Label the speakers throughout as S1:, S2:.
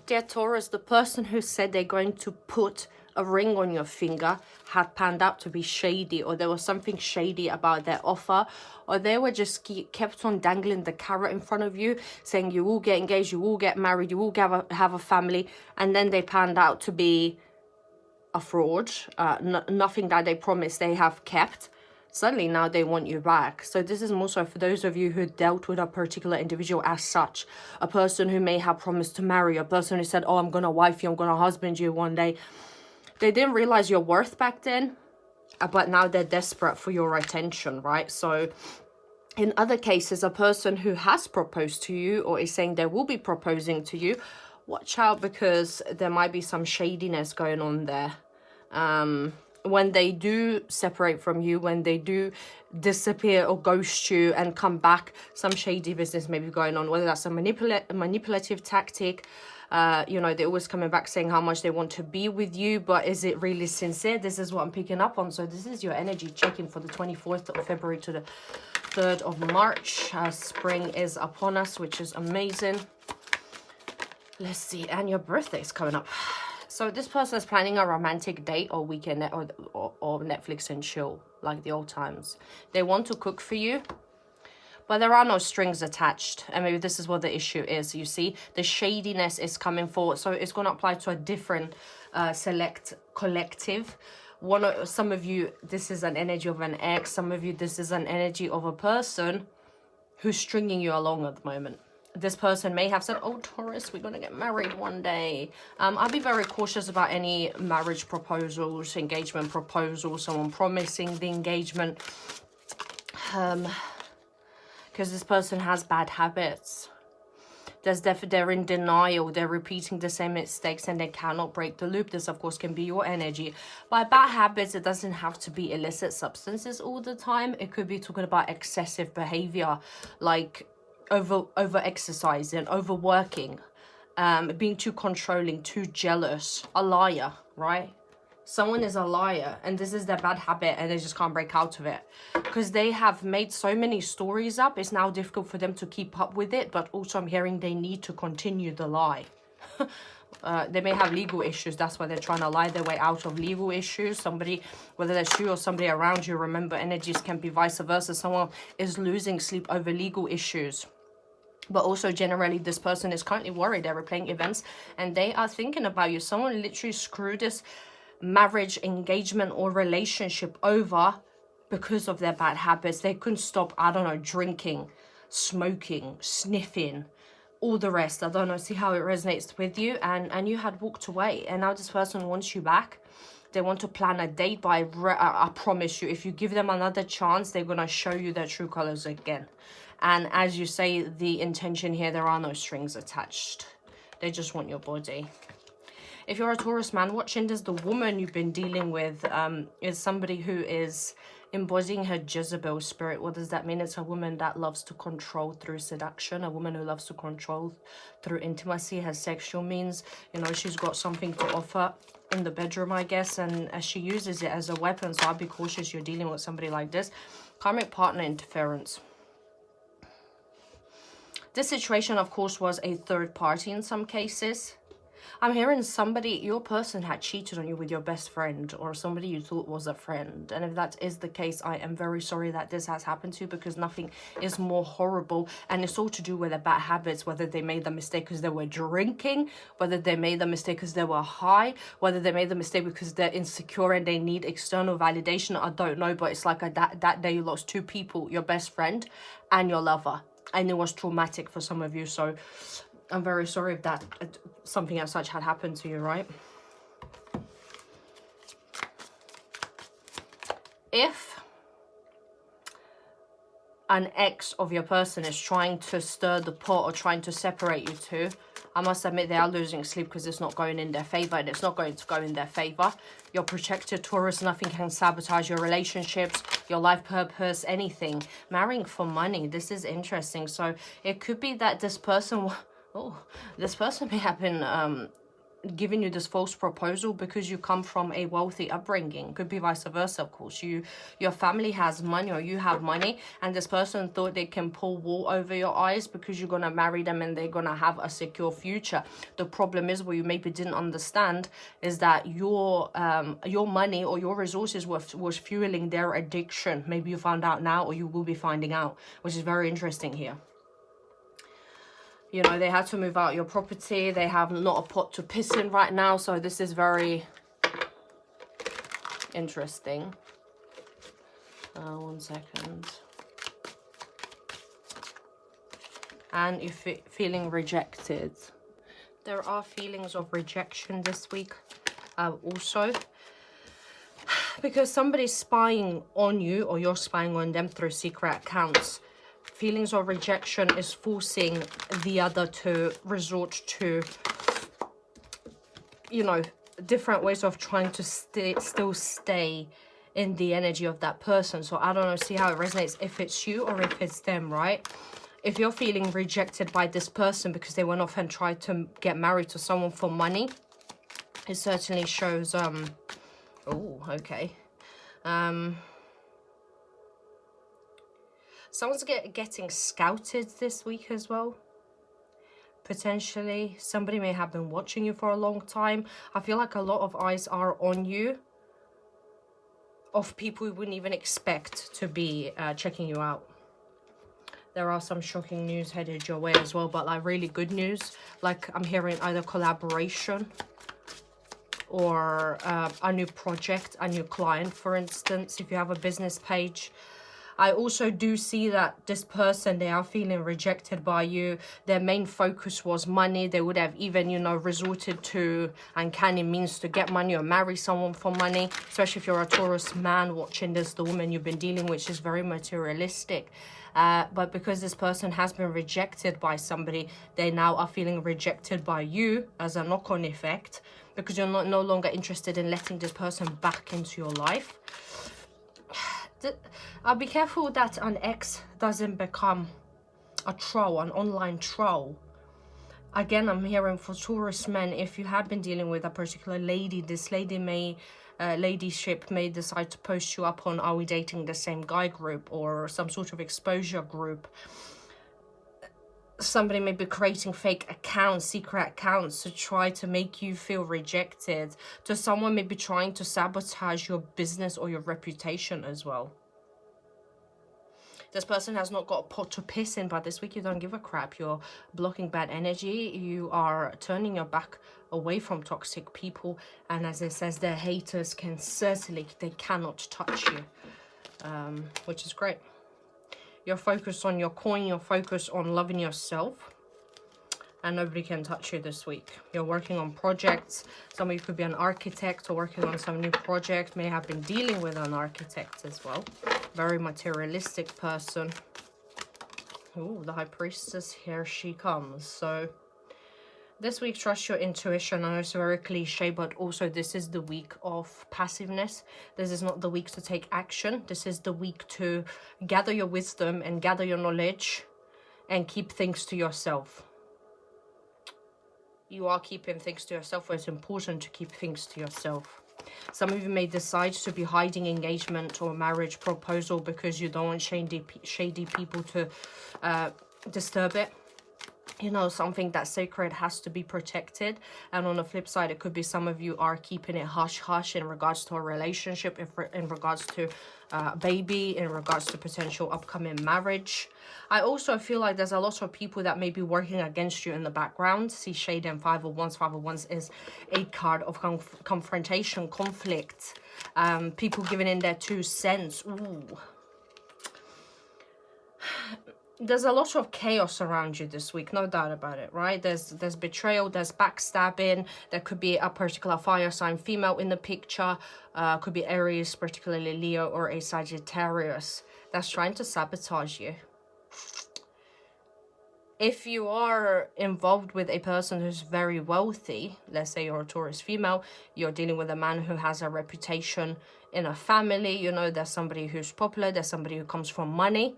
S1: Dear Taurus, the person who said they're going to put a ring on your finger had panned out to be shady, or there was something shady about their offer, or they were just kept on dangling the carrot in front of you, saying you will get engaged, you will get married, you will have a family, and then they panned out to be a fraud. Nothing that they promised they have kept. Suddenly now they want you back. So this is more so for those of you who dealt with a particular individual as such, a person who may have promised to marry, a person who said, oh, I'm gonna wife you, I'm gonna husband you one day. They didn't realize your worth back then, but now they're desperate for your attention, right? So in other cases, a person who has proposed to you or is saying they will be proposing to you, watch out, because there might be some shadiness going on there. When they do separate from you, when they do disappear or ghost you and come back, some shady business may be going on, whether that's a manipulative tactic. You know, they're always coming back saying how much they want to be with you, but is it really sincere? This is what I'm picking up on. So this is your energy check-in for the 24th of February to the 3rd of March. Spring is upon us, which is amazing. Let's see, and your birthday is coming up. So this person is planning a romantic date or weekend or Netflix and chill, like the old times. They want to cook for you, but there are no strings attached. And maybe this is what the issue is. You see, the shadiness is coming forward. So it's going to apply to a different select collective. Some of you, this is an energy of an ex. Some of you, this is an energy of a person who's stringing you along at the moment. This person may have said, oh, Taurus, we're going to get married one day. I'll be very cautious about any marriage proposals, engagement proposals, someone promising the engagement. Because this person has bad habits. They're in denial. They're repeating the same mistakes and they cannot break the loop. This, of course, can be your energy. By bad habits, it doesn't have to be illicit substances all the time. It could be talking about excessive behavior, like over exercising, overworking, being too controlling, too jealous, a liar, right? Someone is a liar and this is their bad habit and they just can't break out of it because they have made so many stories up. It's now difficult for them to keep up with it, but also I'm hearing they need to continue the lie. They may have legal issues. That's why they're trying to lie their way out of legal issues. Somebody, whether that's you or somebody around you, remember energies can be vice versa. Someone is losing sleep over legal issues. But also generally this person is currently worried. They're replaying events and they are thinking about you. Someone literally screwed this marriage, engagement or relationship over because of their bad habits. They couldn't stop, I don't know, drinking, smoking, sniffing, all the rest. I don't know, see how it resonates with you. And you had walked away and now this person wants you back. They want to plan a date, but I promise you, if you give them another chance, they're going to show you their true colors again. And as you say, the intention here, there are no strings attached. They just want your body. If you're a Taurus man watching this, the woman you've been dealing with is somebody who is embodying her Jezebel spirit. What does that mean? It's a woman that loves to control through seduction, a woman who loves to control through intimacy, has sexual means. You know, she's got something to offer in the bedroom, I guess, and as she uses it as a weapon. So I'll be cautious you're dealing with somebody like this. Karmic partner interference. This situation, of course, was a third party in some cases. I'm hearing somebody, your person had cheated on you with your best friend or somebody you thought was a friend. And if that is the case, I am very sorry that this has happened to you because nothing is more horrible. And it's all to do with their bad habits, whether they made the mistake because they were drinking, whether they made the mistake because they were high, whether they made the mistake because they're insecure and they need external validation. I don't know, but it's like that day you lost two people, your best friend and your lover. And it was traumatic for some of you. So I'm very sorry if that something as such had happened to you, right? If an ex of your person is trying to stir the pot or trying to separate you two, I must admit they are losing sleep because it's not going in their favor and it's not going to go in their favor. You're protected, Taurus. Nothing can sabotage your relationships, your life purpose, anything. Marrying for money. This is interesting. So it could be that this person... Oh, this person may have been giving you this false proposal because you come from a wealthy upbringing. Could be vice versa, of course. Your family has money or you have money, and this person thought they can pull wool over your eyes because you're going to marry them and they're going to have a secure future. The problem is, what you maybe didn't understand is that your money or your resources was fueling their addiction. Maybe you found out now, or you will be finding out, which is very interesting here. You know, they had to move out your property. They have not a pot to piss in right now. So this is very interesting. 1 second. And if feeling rejected. There are feelings of rejection this week also. Because somebody's spying on you, or you're spying on them through secret accounts. Feelings of rejection is forcing the other to resort to, you know, different ways of trying to still stay in the energy of that person. So I don't know, see how it resonates, if it's you or if it's them, right? If you're feeling rejected by this person because they went off and tried to get married to someone for money, it certainly shows, oh, okay. Someone's getting scouted this week as well. Potentially. Somebody may have been watching you for a long time. I feel like a lot of eyes are on you. Of people you wouldn't even expect to be checking you out. There are some shocking news headed your way as well. But like really good news. Like I'm hearing either collaboration. Or a new project, a new client, for instance. If you have a business page. I also do see that this person, they are feeling rejected by you. Their main focus was money. They would have even, you know, resorted to uncanny means to get money or marry someone for money. Especially if you're a Taurus man watching this, the woman you've been dealing with is very materialistic. But because this person has been rejected by somebody, they now are feeling rejected by you as a knock-on effect. Because you're no longer interested in letting this person back into your life. I'll be careful that an ex doesn't become a troll, an online troll. Again, I'm hearing for Taurus men, if you have been dealing with a particular lady, this lady may, ladyship may decide to post you up on Are We Dating the Same Guy group or some sort of exposure group. Somebody may be creating fake accounts, secret accounts to try to make you feel rejected. To someone may be trying to sabotage your business or your reputation as well. This person has not got a pot to piss in, but this week you don't give a crap. You're blocking bad energy. You are turning your back away from toxic people. And as it says, their haters can certainly, they cannot touch you, which is great. You're focused on your coin. You're focused on loving yourself. And nobody can touch you this week. You're working on projects. Some of you could be an architect or working on some new project. May have been dealing with an architect as well. Very materialistic person. Ooh, the High Priestess, here she comes. So this week, trust your intuition. I know it's very cliche, but also this is the week of passiveness. This is not the week to take action. This is the week to gather your wisdom and gather your knowledge and keep things to yourself. You are keeping things to yourself, where it's important to keep things to yourself. Some of you may decide to be hiding engagement or marriage proposal because you don't want shady people to disturb it. You know, something that's sacred has to be protected. And on the flip side, it could be some of you are keeping it hush-hush in regards to a relationship, in regards to a baby, in regards to potential upcoming marriage. I also feel like there's a lot of people that may be working against you in the background. See Shade and 5 of Wands. 5 of Wands is a card of confrontation, conflict. People giving in their 2 cents. Ooh. There's a lot of chaos around you this week, no doubt about it, right? There's betrayal, there's backstabbing. There could be a particular fire sign female in the picture. Could be Aries, particularly Leo, or a Sagittarius that's trying to sabotage you. If you are involved with a person who's very wealthy, let's say you're a Taurus female, you're dealing with a man who has a reputation in a family, you know, there's somebody who's popular, there's somebody who comes from money.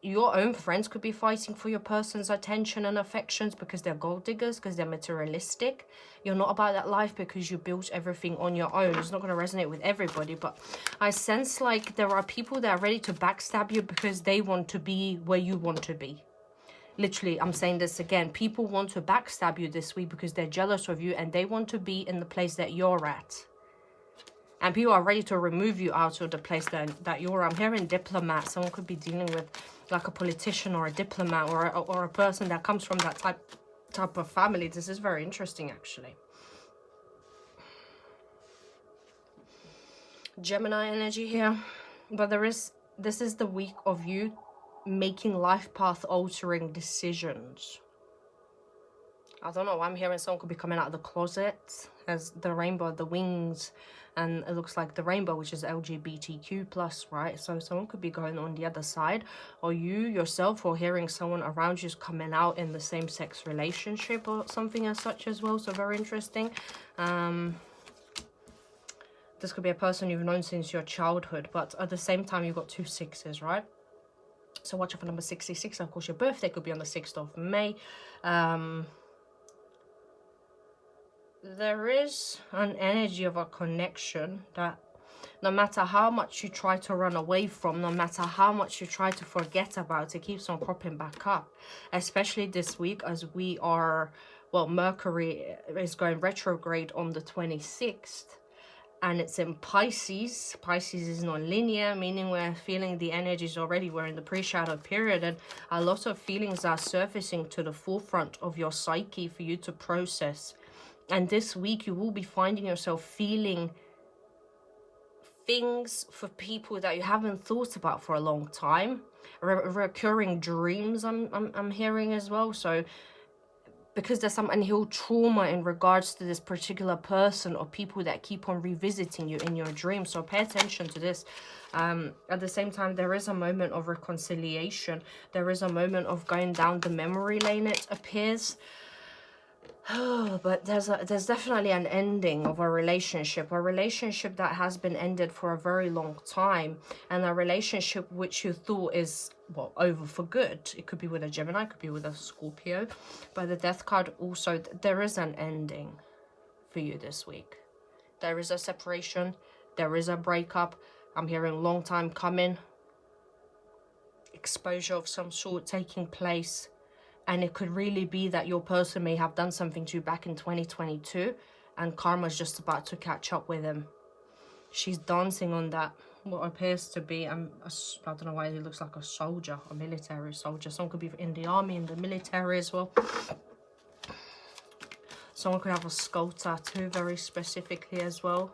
S1: your own friends could be fighting for your person's attention and affections because they're gold diggers, because they're materialistic. You're not about that life because you built everything on your own. It's not going to resonate with everybody, but I sense like there are people that are ready to backstab you because they want to be where you want to be. Literally, I'm saying this again. People want to backstab you this week because they're jealous of you and they want to be in the place that you're at. And people are ready to remove you out of the place that you're. I'm hearing diplomat. Someone could be dealing with like a politician or a diplomat or a person that comes from that type of family. This is very interesting, actually. Gemini energy here. But this is the week of you making life path altering decisions. I don't know. I'm hearing someone could be coming out of the closet as the rainbow, the wings, and it looks like the rainbow, which is LGBTQ plus, right? So someone could be going on the other side, or you yourself, or hearing someone around you's coming out in the same-sex relationship or something as such as well. So very interesting. This could be a person you've known since your childhood, but at the same time, you've got 2 6s, right? So watch out for number 66. Of course, your birthday could be on the 6th of May. There is an energy of a connection that no matter how much you try to run away from, no matter how much you try to forget about, it keeps on cropping back up. Especially this week as we are, well, Mercury is going retrograde on the 26th. And it's in Pisces. Pisces is non-linear, meaning we're feeling the energies already. We're in the pre-shadow period, and a lot of feelings are surfacing to the forefront of your psyche for you to process. And this week, you will be finding yourself feeling things for people that you haven't thought about for a long time. Recurring dreams, I'm hearing as well. So because there's some unhealed trauma in regards to this particular person or people that keep on revisiting you in your dreams. So pay attention to this. At the same time, there is a moment of reconciliation. There is a moment of going down the memory lane, it appears. But there's definitely an ending of a relationship that has been ended for a very long time, and a relationship which you thought is, well, over for good. It could be with a Gemini, it could be with a Scorpio. But the Death card also, there is an ending for you this week. There is a separation, there is a breakup. I'm hearing long time coming, exposure of some sort taking place. And it could really be that your person may have done something to you back in 2022 and karma's just about to catch up with him. She's dancing on that, what appears to be, I don't know why he looks like a soldier, a military soldier. Someone could be in the army, in the military as well. Someone could have a skull tattoo very specifically as well.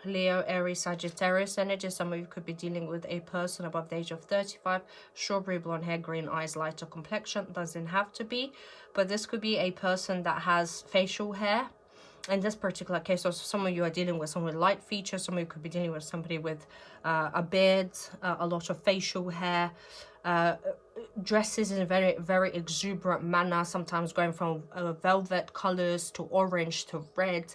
S1: Leo, Aries, Sagittarius energy. Some of you could be dealing with a person above the age of 35. Strawberry blonde hair, green eyes, lighter complexion. Doesn't have to be. But this could be a person that has facial hair. In this particular case, also some of you are dealing with someone with light features. Some of you could be dealing with somebody with a beard, a lot of facial hair. Dresses in a very, very exuberant manner. Sometimes going from velvet colors to orange to red.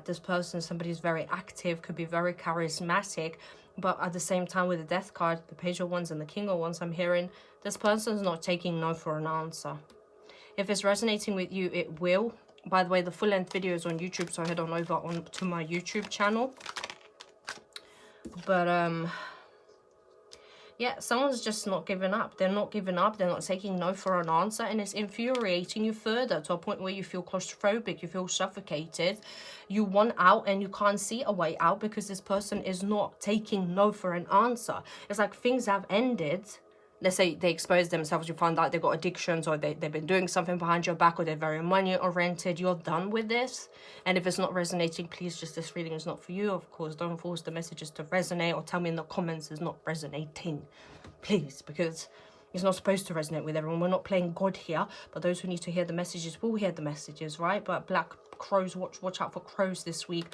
S1: This person, somebody who's very active, could be very charismatic, but at the same time with the Death card, the Page of Wands and the King of Wands, I'm hearing this person's not taking no for an answer. If it's resonating with you, it will. By the way, the full-length video is on YouTube, so head on over to my YouTube channel. But yeah, someone's just not giving up. They're not giving up. They're not taking no for an answer. And it's infuriating you further to a point where you feel claustrophobic. You feel suffocated. You want out and you can't see a way out because this person is not taking no for an answer. It's like things have ended. Let's say they exposed themselves. You found out they got addictions, or they've been doing something behind your back, or they're very money oriented. You're done with this. And if it's not resonating, please, just this reading is not for you. Of course, don't force the messages to resonate, or tell me in the comments it's not resonating. Please, because it's not supposed to resonate with everyone. We're not playing God here. But those who need to hear the messages will hear the messages, right? But black crows, watch out for crows this week.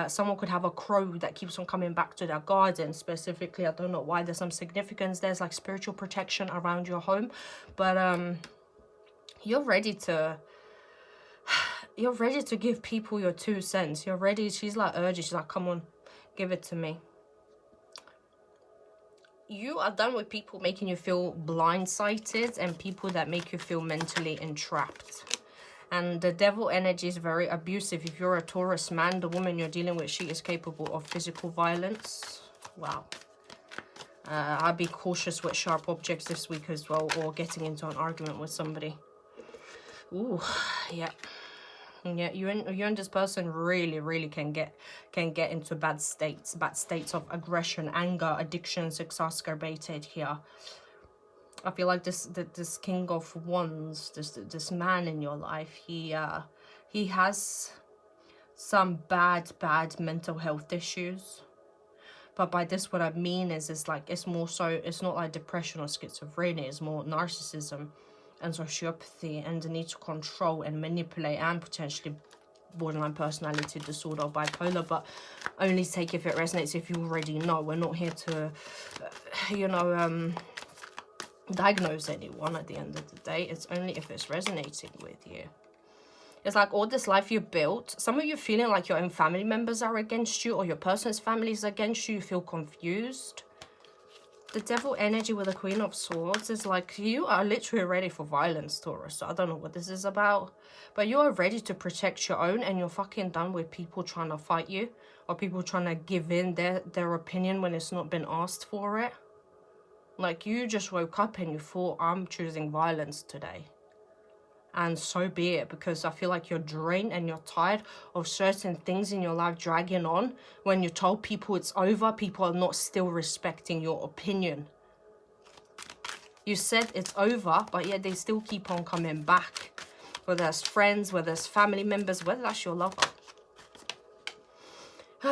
S1: Someone could have a crow that keeps on coming back to their garden specifically. I don't know why. There's some significance. There's like spiritual protection around your home. But you're ready to give people your 2 cents. You're ready. She's like urging. She's like, come on, give it to me. you are done with people making you feel blindsided and people that make you feel mentally entrapped. And the devil energy is very abusive. If you're a Taurus man, the woman you're dealing with, she is capable of physical violence. Wow. I'd be cautious with sharp objects this week as well, or getting into an argument with somebody. Ooh, yeah. Yeah, you and this person really can get into bad states of aggression, anger, addictions exacerbated here. I feel like this King of Wands, this man in your life, he has some bad mental health issues. But by this, what I mean is like, it's more so, it's not like depression or schizophrenia, it's more narcissism and sociopathy and the need to control and manipulate, and potentially borderline personality disorder or bipolar. But only take if it resonates, if you already know. We're not here to, you know, diagnose anyone at the end of the day. It's only if it's resonating with you. It's like all this life you built, some of you feeling like your own family members are against you, or your person's family is against you. You feel confused. The devil energy with the Queen of Swords is like, you are literally ready for violence, Taurus. I don't know what this is about, but you are ready to protect your own, and you're fucking done with people trying to fight you, or people trying to give in their opinion when it's not been asked for it. Like, you just woke up and you thought, I'm choosing violence today. And so be it, because I feel like you're drained and you're tired of certain things in your life dragging on. When you told people it's over, people are not still respecting your opinion. You said it's over, but yet they still keep on coming back. Whether it's friends, whether it's family members, whether that's your lover.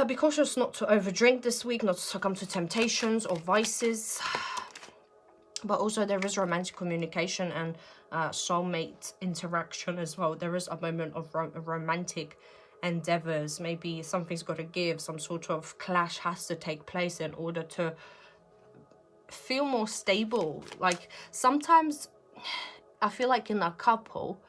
S1: Be cautious not to overdrink this week, not to succumb to temptations or vices. But also there is romantic communication and soulmate interaction as well. There is a moment of romantic endeavors. Maybe something's got to give. Some sort of clash has to take place in order to feel more stable. Like, sometimes I feel like in a couple,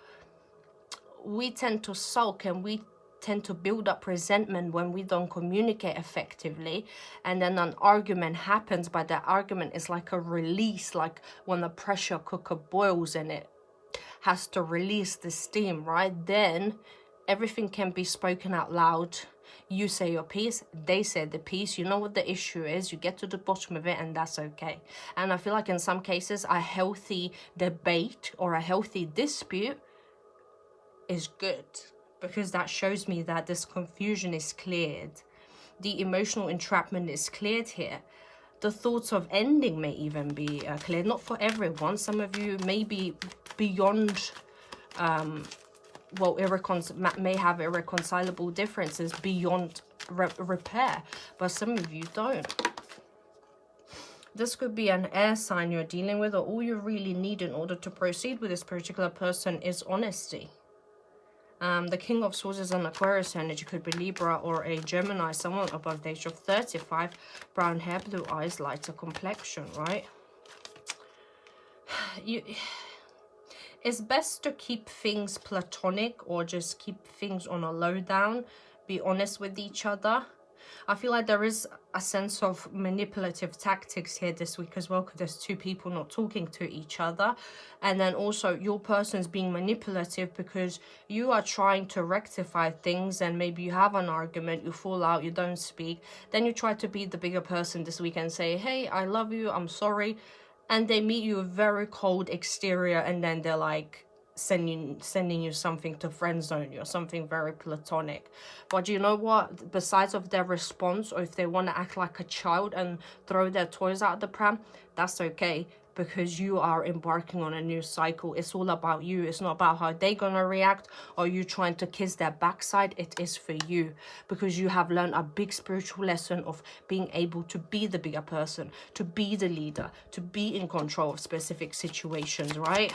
S1: we tend to sulk and we tend to build up resentment when we don't communicate effectively, and then an argument happens, but that argument is like a release, like when the pressure cooker boils and it has to release the steam, right? Then everything can be spoken out loud. You say your piece, they say the piece, you know what the issue is, you get to the bottom of it, and that's okay. And I feel like in some cases a healthy debate or a healthy dispute is good, because that shows me that this confusion is cleared. The emotional entrapment is cleared here. The thoughts of ending may even be cleared. Not for everyone. Some of you may be beyond, well, may have irreconcilable differences beyond repair. But some of you don't. This could be an air sign you're dealing with, or all you really need in order to proceed with this particular person is honesty. The King of Swords is an Aquarius energy, could be Libra or a Gemini, someone above the age of 35, brown hair, blue eyes, lighter complexion, right? It's best to keep things platonic, or just keep things on a lowdown, be honest with each other. I feel like there is a sense of manipulative tactics here this week as well, because there's two people not talking to each other. And then also your person's being manipulative because you are trying to rectify things, and maybe you have an argument, you fall out, you don't speak. Then you try to be the bigger person this week and say, hey, I love you, I'm sorry. And they meet you a very cold exterior, and then they're like, sending you something to friend zone you, or something very platonic. But you know what, besides of their response, or if they want to act like a child and throw their toys out the pram, that's okay, because you are embarking on a new cycle. It's all about you. It's not about how they're gonna react, or you trying to kiss their backside. It is for you, because you have learned a big spiritual lesson of being able to be the bigger person, to be the leader, to be in control of specific situations, right?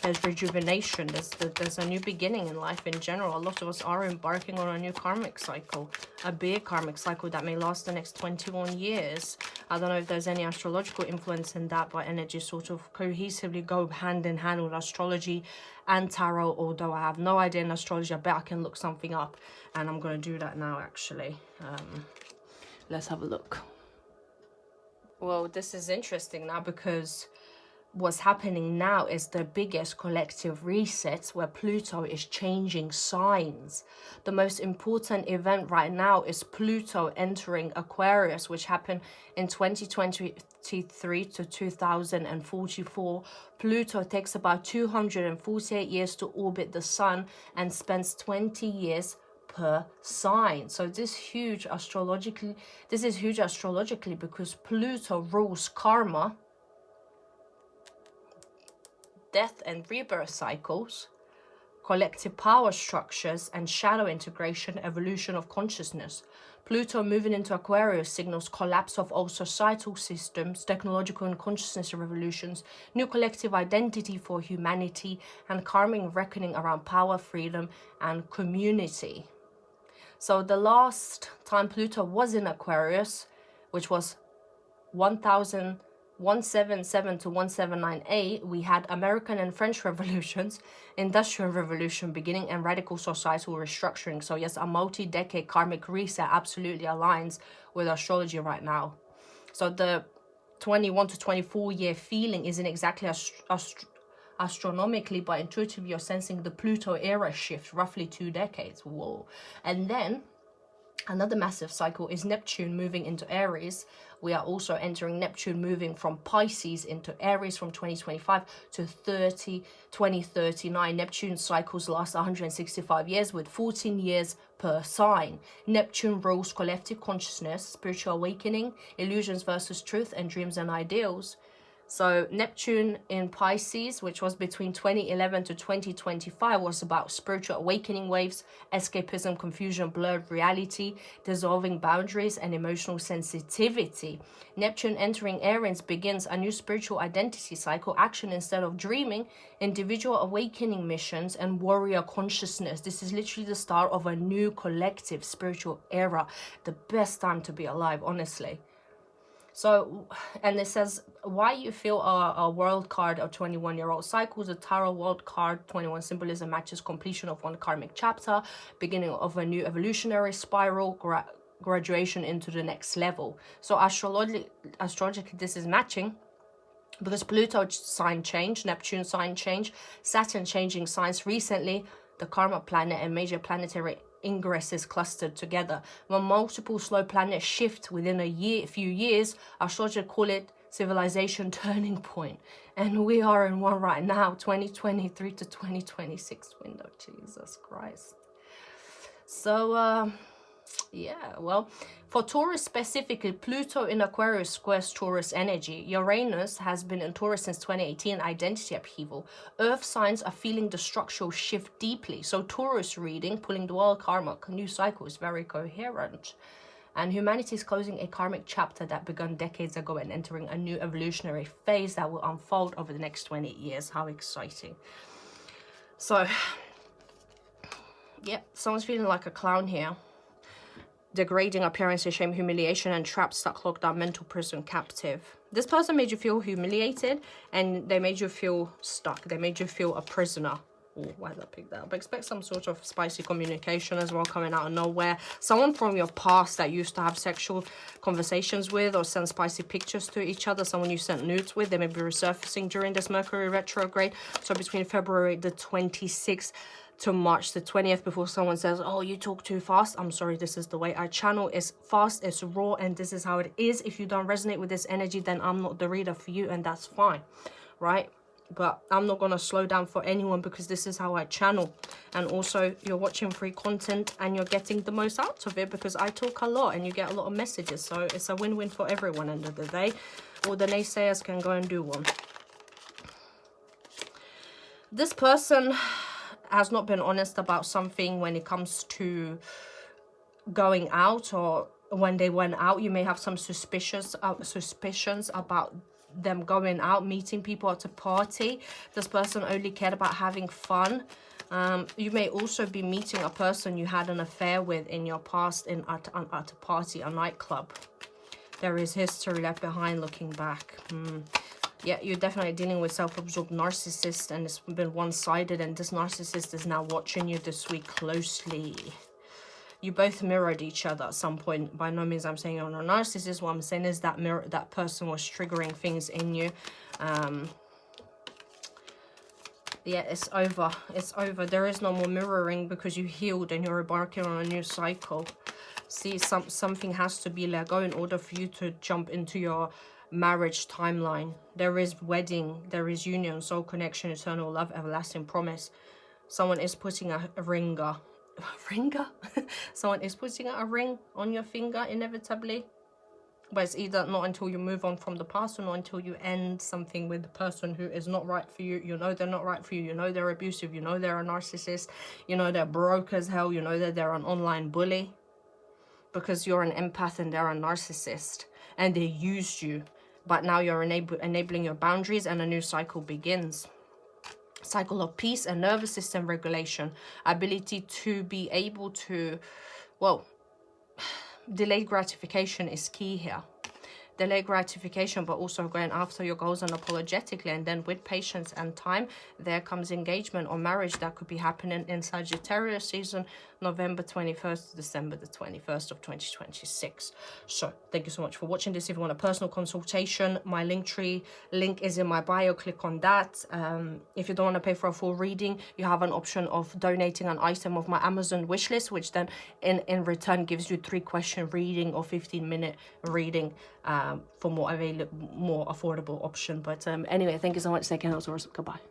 S1: There's rejuvenation, there's a new beginning in life in general. A lot of us are embarking on a new karmic cycle, a big karmic cycle that may last the next 21 years. I don't know if there's any astrological influence in that, but energies sort of cohesively go hand in hand with astrology and tarot, although I have no idea in astrology. I bet I can look something up, and I'm going to do that now actually. Let's have a look. Well, this is interesting now, because what's happening now is the biggest collective reset where Pluto is changing signs. The most important event right now is Pluto entering Aquarius, which happened in 2023 to 2044. Pluto takes about 248 years to orbit the sun and spends 20 years per sign. So this is huge astrologically because Pluto rules karma, death and rebirth cycles, collective power structures, and shadow integration, evolution of consciousness. Pluto moving into Aquarius signals collapse of old societal systems, technological and consciousness revolutions, new collective identity for humanity, and karmic reckoning around power, freedom, and community. So the last time Pluto was in Aquarius, which was 177 to 1798, we had American and French revolutions, Industrial Revolution beginning, and radical societal restructuring. So yes, a multi-decade karmic reset absolutely aligns with astrology right now. So the 21 to 24 year feeling isn't exactly astronomically, but intuitively you're sensing the Pluto era shift, roughly 2 decades. Whoa. And then another massive cycle is Neptune moving into Aries. We are also entering Neptune moving from Pisces into Aries from 2025 to 2039. Neptune cycles last 165 years with 14 years per sign. Neptune rules collective consciousness, spiritual awakening, illusions versus truth, and dreams and ideals. So Neptune in Pisces, which was between 2011 to 2025, was about spiritual awakening waves, escapism, confusion, blurred reality, dissolving boundaries, and emotional sensitivity. Neptune entering Aries begins a new spiritual identity cycle, action instead of dreaming, individual awakening missions, and warrior consciousness. This is literally the start of a new collective spiritual era. The best time to be alive, honestly. So, and it says, why you feel a world card of 21-year-old cycles. A tarot world card 21 symbolism matches completion of one karmic chapter, beginning of a new evolutionary spiral, graduation into the next level. So astrologically this is matching, because Pluto sign change, Neptune sign change, Saturn changing signs recently, the karma planet and major planetary ingresses clustered together. When multiple slow planets shift within a few years, astrologers call it civilization turning point. And we are in one right now, 2023 to 2026 window. Jesus Christ. So, yeah, well, for Taurus specifically, Pluto in Aquarius squares Taurus energy. Uranus has been in Taurus since 2018, identity upheaval. Earth signs are feeling the structural shift deeply. So Taurus reading, pulling the world karma, new cycle is very coherent. And humanity is closing a karmic chapter that began decades ago and entering a new evolutionary phase that will unfold over the next 20 years. How exciting. So, yep, someone's feeling like a clown here. Degrading appearances, shame, humiliation, and trapped, stuck, locked down, mental prison, captive. This person made you feel humiliated, and they made you feel stuck. They made you feel a prisoner. Oh, why did I pick that up? Expect some sort of spicy communication as well, coming out of nowhere. Someone from your past that you used to have sexual conversations with or send spicy pictures to each other. Someone you sent nudes with. They may be resurfacing during this Mercury retrograde. So between February the 26th to March the 20th, before someone says, oh, you talk too fast. I'm sorry, this is the way I channel. It's fast, it's raw, and this is how it is. If you don't resonate with this energy, then I'm not the reader for you, and that's fine, right? But I'm not going to slow down for anyone, because this is how I channel. And also, you're watching free content and you're getting the most out of it, because I talk a lot and you get a lot of messages. So it's a win-win for everyone end of the day. All the naysayers can go and do one. This person has not been honest about something when it comes to going out, or when they went out. You may have some suspicions about them going out, meeting people at a party. This person only cared about having fun. You may also be meeting a person you had an affair with in your past at a party, a nightclub. There is history left behind looking back. Yeah, you're definitely dealing with self-absorbed narcissist, and it's been one-sided, and this narcissist is now watching you this week closely. you both mirrored each other at some point. By no means I'm saying you're a narcissist. What I'm saying is that that person was triggering things in you. Yeah, it's over. It's over. There is no more mirroring because you healed and you're embarking on a new cycle. See, something has to be let go in order for you to jump into your marriage timeline. There is wedding, there is union, soul connection, eternal love, everlasting promise. Someone is putting a ringer. Someone is putting a ring on your finger inevitably. But it's either not until you move on from the past or not until you end something with the person who is not right for you. You know they're not right for you. You know they're abusive. You know they're a narcissist. You know they're broke as hell. You know that they're an online bully. Because you're an empath and they're a narcissist. And they used you. But now you're enabling your boundaries and a new cycle begins. Cycle of peace and nervous system regulation. Ability to be able to, well, delayed gratification is key here. Delayed gratification, but also going after your goals unapologetically, and then with patience and time, there comes engagement or marriage that could be happening in Sagittarius season, November 21st to December the 21st of 2026. So thank you so much for watching this. If you want a personal consultation, my Linktree link is in my bio. Click on that. If you don't want to pay for a full reading, you have an option of donating an item of my Amazon wishlist, which then in return gives you 3-question reading or 15-minute reading for more affordable option. But anyway, thank you so much. Take care. Goodbye.